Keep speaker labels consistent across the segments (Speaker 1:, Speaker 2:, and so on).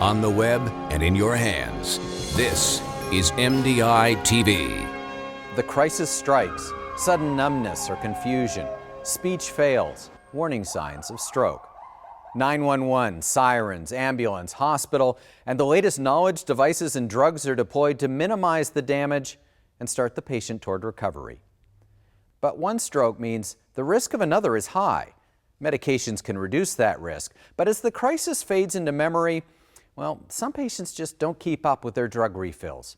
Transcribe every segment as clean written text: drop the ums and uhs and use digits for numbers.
Speaker 1: on the web, and in your hands. This is MDiTV.
Speaker 2: The crisis strikes, sudden numbness or confusion, speech fails, warning signs of stroke. 911, sirens, ambulance, hospital, and the latest knowledge, devices, and drugs are deployed to minimize the damage and start the patient toward recovery. But one stroke means the risk of another is high. Medications can reduce that risk, but as the crisis fades into memory, well, some patients just don't keep up with their drug refills.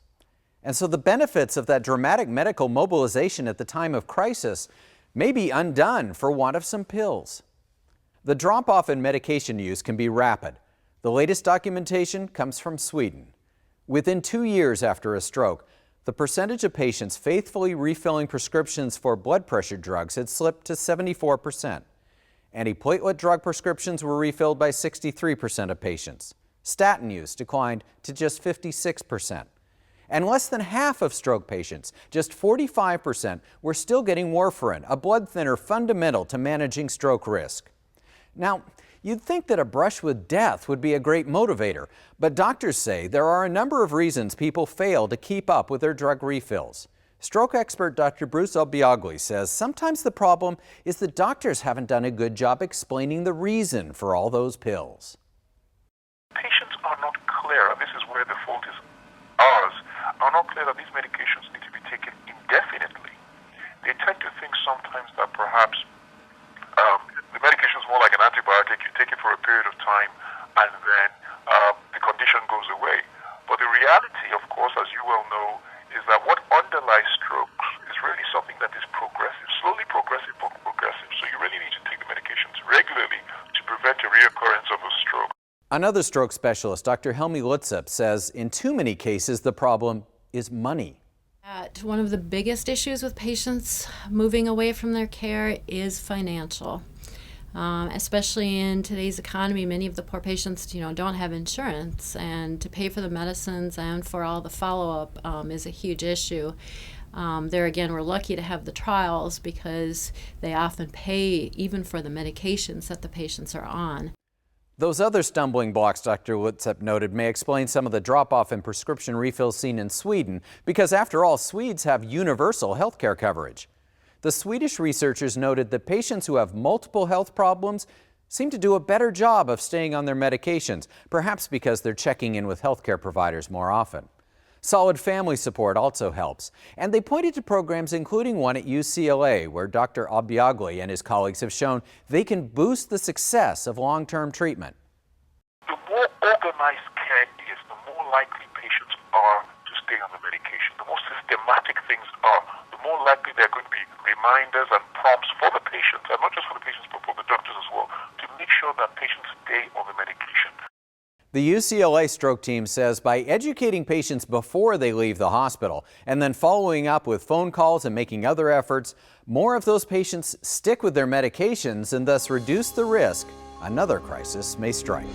Speaker 2: And so the benefits of that dramatic medical mobilization at the time of crisis may be undone for want of some pills. The drop-off in medication use can be rapid. The latest documentation comes from Sweden. Within 2 years after a stroke, the percentage of patients faithfully refilling prescriptions for blood pressure drugs had slipped to 74%. Antiplatelet drug prescriptions were refilled by 63% of patients. Statin use declined to just 56%. And less than half of stroke patients, just 45%, were still getting warfarin, a blood thinner fundamental to managing stroke risk. Now, you'd think that a brush with death would be a great motivator, but doctors say there are a number of reasons people fail to keep up with their drug refills. Stroke expert Dr. Bruce Ovbiagele says sometimes the problem is that doctors haven't done a good job explaining the reason for all those pills.
Speaker 3: Patients are not clear, and this is where the fault is ours, are not clear that these medications need to be taken indefinitely. They tend to think sometimes that perhaps the medication is more like an antibiotic. You take it for a period of time and then the condition goes away. But the reality, of course, as you well know, is that what underlies strokes is really something that is progressive, slowly progressive, but progressive. So you really need to take the medications regularly to prevent a reoccurrence of a stroke.
Speaker 2: Another stroke specialist, Dr. Hemli Lutsep, says in too many cases the problem is money.
Speaker 4: One of the biggest issues with patients moving away from their care is financial. Especially in today's economy, many of the poor patients, don't have insurance, and to pay for the medicines and for all the follow-up is a huge issue. There again, we're lucky to have the trials because they often pay even for the medications that the patients are on.
Speaker 2: Those other stumbling blocks Dr. Lutsep noted may explain some of the drop-off in prescription refills seen in Sweden, because after all, Swedes have universal health care coverage. The Swedish researchers noted that patients who have multiple health problems seem to do a better job of staying on their medications, perhaps because they're checking in with healthcare providers more often. Solid family support also helps, and they pointed to programs including one at UCLA, where Dr. Ovbiagele and his colleagues have shown they can boost the success of long-term treatment.
Speaker 3: The more organized care is, the more likely patients are to stay on the medication. The more systematic things are, the more likely there are going to be reminders and prompts for the patients, and not just for the patients, but for the doctors as well, to make sure that patients stay on the medication.
Speaker 2: The UCLA stroke team says by educating patients before they leave the hospital and then following up with phone calls and making other efforts, more of those patients stick with their medications and thus reduce the risk another crisis may strike.